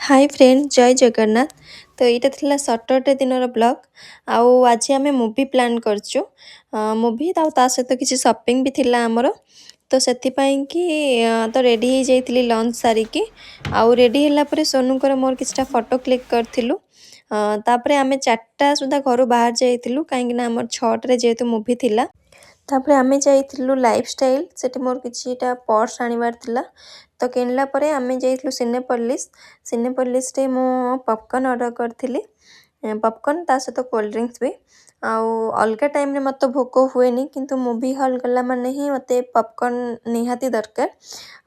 Hi friend जय जगन्नाथ। तो यहाँ थिला सटरडे दिन ब्लॉग आउ आज आम मूवी प्लान करचु मूवी ता सहित किसी शॉपिंग भी थिला आमर। तो से तो रेडी हो जाइली लंच सारिकी आउ रेडी है सोनूकर मोर किछटा फोटो क्लिक करथिलु। तापरे आमे 4टा सुधा घर बाहर जाइतिलु कहीं आमर 6टे जेहेतु मूवी थिला। तापरे आमे जाइतिलु लाइफस्टाइल सेठी मोर किछिटा पर्स आनिबार थिला। तो किनला परे आमे जाइतिलु सिनेपोलिस रे मो पॉपकॉर्न ऑर्डर करथिली। पॉपकॉर्न ता सहित कोल्ड ड्रिंक्स भी आउ अलगा टाइम रे मत भोक हुएनी किंतु मूवी हॉल गला माने ही मते पॉपकॉर्न निहाती दरकार।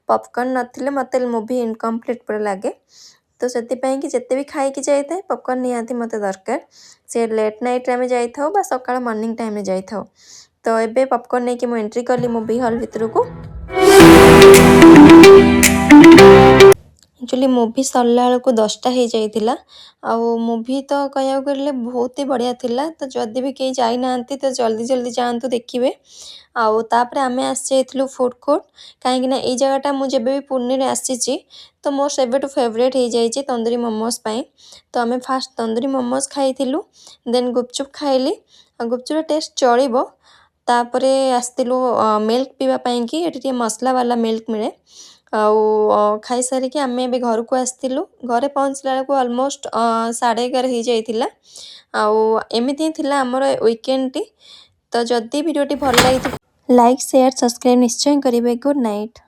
पॉपकॉर्न नथिले मते मूवी इनकम्प्लीट पर लागे। तो से कि जिते भी खाई जाए पॉपकॉर्न निहाती मते दरकार। से लेट नाइट आमे जाई थाओ बा सकाळ मॉर्निंग टाइम रे जाई थाओ। तो एबे पॉपकॉर्न नहीं कि एंट्री कली मूवी हॉल भितर को। एक्चुअली मूवी सरला बेलू 10टा हो जाइला। आउ मूवी तो कह गले बहुत ही बढ़िया थिला। तो जदि भी कहीं जाई ना तो जल्दी जल्दी जातु देखिए। आउ तापर आमे आसलु फूड कोर्ट कहीं ये जगहटा मुझे भी पुणे में आसी। तो मोर सेबेटू फेवरेट हो जाए तंदूरी मोमोज पाई। तो आमे फास्ट तंदूरी मोमोज खाई देन गुपचुप खाइली। गुपचुप टेस्ट चलिबो। तापरे आसलु मिल्क पीवा कि ये मसला वाला मिल्क मिले। आउ खाई सारिकी आमे एबे घर को आसलु। घरे पहुँचला बेलू ऑलमोस्ट 11:30 हो जाइला। आउ एमिति ही थिला हमर वीकेंड टी। तो जदि वीडियो टी भल लगी लाइक शेयर सब्सक्राइब निश्चय करेंगे। Good night.